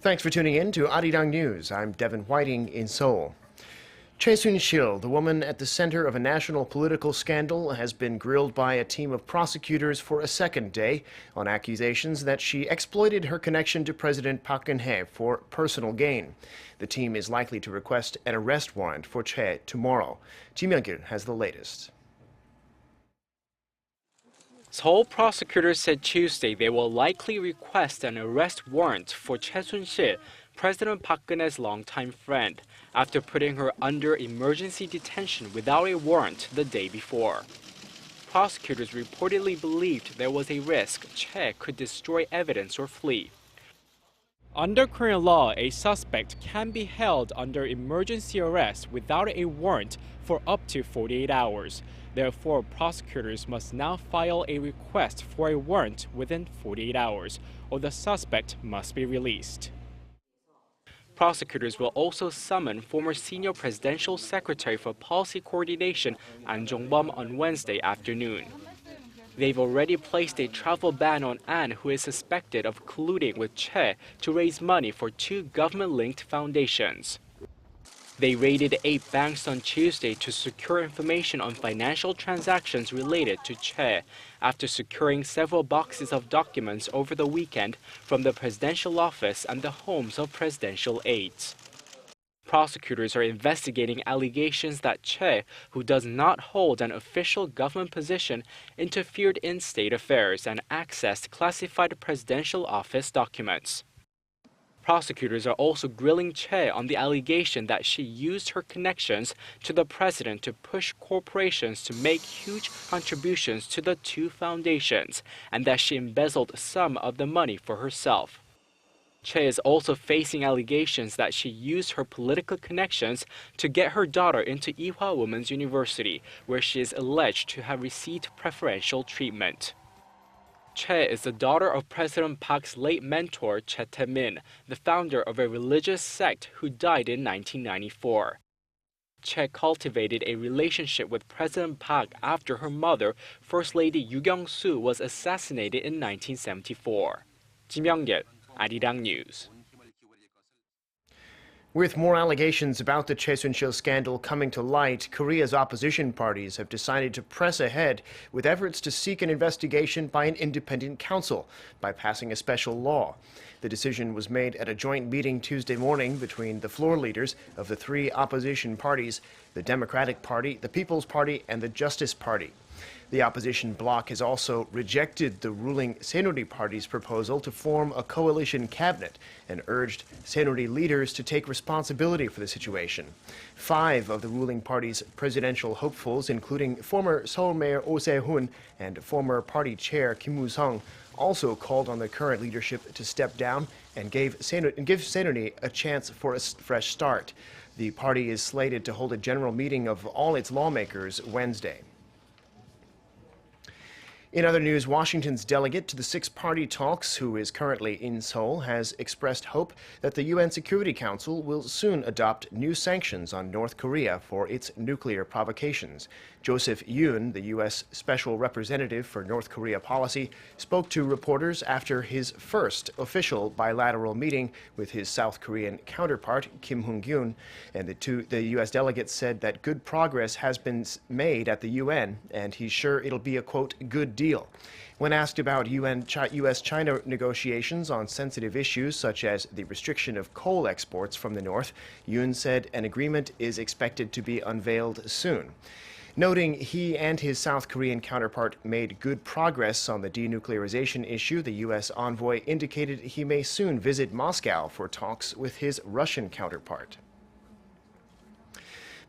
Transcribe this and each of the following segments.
Thanks for tuning in to ARIRANG News. I'm Devin Whiting in Seoul. Choi Soon-sil, the woman at the center of a national political scandal, has been grilled by a team of prosecutors for a second day on accusations that she exploited her connection to President Park Geun-hye for personal gain. The team is likely to request an arrest warrant for Choi tomorrow. Ji Myung-gil has the latest. Seoul prosecutors said Tuesday they will likely request an arrest warrant for Choi Soon-sil, President Park Geun-hye's longtime friend, after putting her under emergency detention without a warrant the day before. Prosecutors reportedly believed there was a risk Choi could destroy evidence or flee. Under Korean law, a suspect can be held under emergency arrest without a warrant for up to 48 hours. Therefore, prosecutors must now file a request for a warrant within 48 hours, or the suspect must be released. Prosecutors will also summon former senior presidential secretary for policy coordination An Jong-bum on Wednesday afternoon. They've already placed a travel ban on An, who is suspected of colluding with Choi to raise money for two government-linked foundations. They raided 8 banks on Tuesday to secure information on financial transactions related to Choi, after securing several boxes of documents over the weekend from the presidential office and the homes of presidential aides. Prosecutors are investigating allegations that Choi, who does not hold an official government position, interfered in state affairs and accessed classified presidential office documents. Prosecutors are also grilling Choi on the allegation that she used her connections to the president to push corporations to make huge contributions to the two foundations, and that she embezzled some of the money for herself. Choi is also facing allegations that she used her political connections to get her daughter into Ewha Women's University, where she is alleged to have received preferential treatment. Choi is the daughter of President Park's late mentor, Choi Tae-min, the founder of a religious sect who died in 1994. Choi cultivated a relationship with President Park after her mother, First Lady Yoo Kyung-soo, was assassinated in 1974. Ji Myung-gil, ARIRANG News. With more allegations about the Choi Soon-sil scandal coming to light, Korea's opposition parties have decided to press ahead with efforts to seek an investigation by an independent council by passing a special law. The decision was made at a joint meeting Tuesday morning between the floor leaders of the three opposition parties, the Democratic Party, the People's Party, and the Justice Party. The opposition bloc has also rejected the ruling Saenuri Party's proposal to form a coalition cabinet and urged Saenuri leaders to take responsibility for the situation. 5 of the ruling party's presidential hopefuls, including former Seoul Mayor Oh Se-hoon and former party chair Kim Woo-sung, also called on the current leadership to step down and give Saenuri a chance for a fresh start. The party is slated to hold a general meeting of all its lawmakers Wednesday. In other news, Washington's delegate to the six-party talks, who is currently in Seoul, has expressed hope that the UN Security Council will soon adopt new sanctions on North Korea for its nuclear provocations. Joseph Yoon, the U.S. Special Representative for North Korea policy, spoke to reporters after his first official bilateral meeting with his South Korean counterpart, Kim Hong-kyun, and the U.S. delegate said that good progress has been made at the UN, and he's sure it'll be a, quote, good deal. When asked about U.S.-China negotiations on sensitive issues such as the restriction of coal exports from the north, Yoon said an agreement is expected to be unveiled soon. Noting he and his South Korean counterpart made good progress on the denuclearization issue, the U.S. envoy indicated he may soon visit Moscow for talks with his Russian counterpart.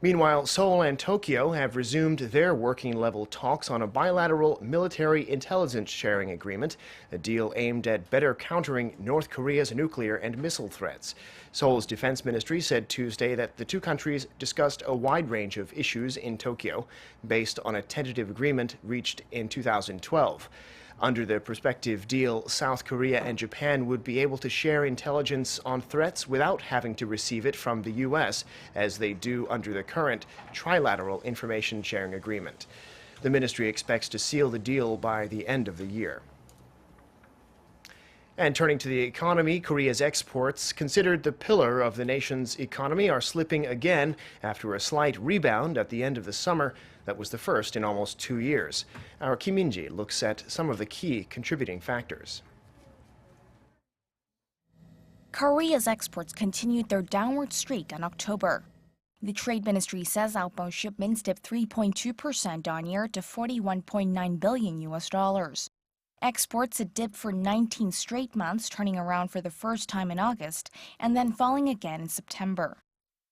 Meanwhile, Seoul and Tokyo have resumed their working-level talks on a bilateral military intelligence sharing agreement, a deal aimed at better countering North Korea's nuclear and missile threats. Seoul's defense ministry said Tuesday that the two countries discussed a wide range of issues in Tokyo, based on a tentative agreement reached in 2012. Under the prospective deal, South Korea and Japan would be able to share intelligence on threats without having to receive it from the U.S., as they do under the current trilateral information sharing agreement. The ministry expects to seal the deal by the end of the year. And turning to the economy, Korea's exports, considered the pillar of the nation's economy, are slipping again after a slight rebound at the end of the summer that was the first in almost 2 years. Our Kim Min-ji looks at some of the key contributing factors. Korea's exports continued their downward streak in October. The Trade Ministry says outbound shipments dipped 3.2% on year to $41.9 billion. Exports had dipped for 19 straight months, turning around for the first time in August, and then falling again in September.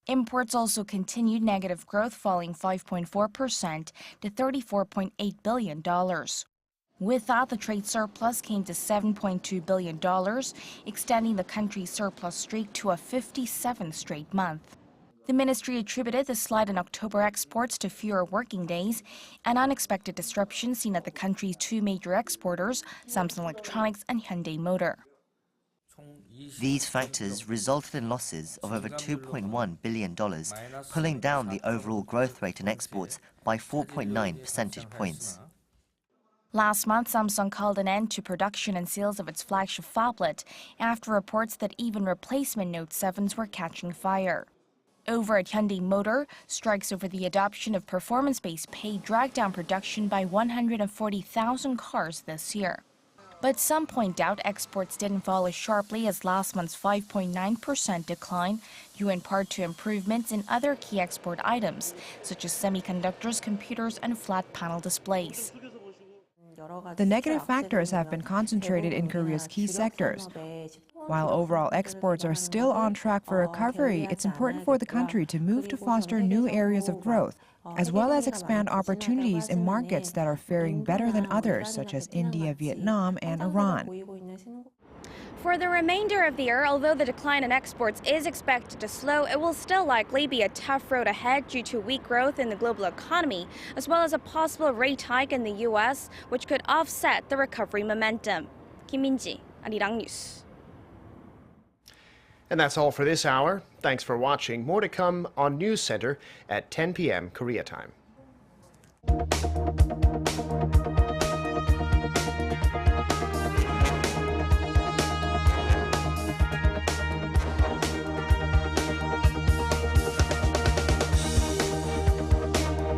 Imports also continued negative growth, falling 5.4% to $34.8 billion. With that, the trade surplus came to $7.2 billion, extending the country's surplus streak to a 57th straight month. The ministry attributed the slide in October exports to fewer working days and unexpected disruptions seen at the country's two major exporters, Samsung Electronics and Hyundai Motor. These factors resulted in losses of over $2.1 billion, pulling down the overall growth rate in exports by 4.9 percentage points. Last month, Samsung called an end to production and sales of its flagship phablet after reports that even replacement Note 7s were catching fire. Over at Hyundai Motor, strikes over the adoption of performance-based pay dragged down production by 140,000 cars this year. But some point out exports didn't fall as sharply as last month's 5.9% decline, due in part to improvements in other key export items, such as semiconductors, computers, and flat panel displays. The negative factors have been concentrated in Korea's key sectors. While overall exports are still on track for recovery, it's important for the country to move to foster new areas of growth, as well as expand opportunities in markets that are faring better than others, such as India, Vietnam, and Iran. For the remainder of the year, although the decline in exports is expected to slow, it will still likely be a tough road ahead due to weak growth in the global economy, as well as a possible rate hike in the U.S., which could offset the recovery momentum. Kim Min-ji, ARIRANG News. And that's all for this hour. Thanks for watching. More to come on News Center at 10 p.m. Korea time.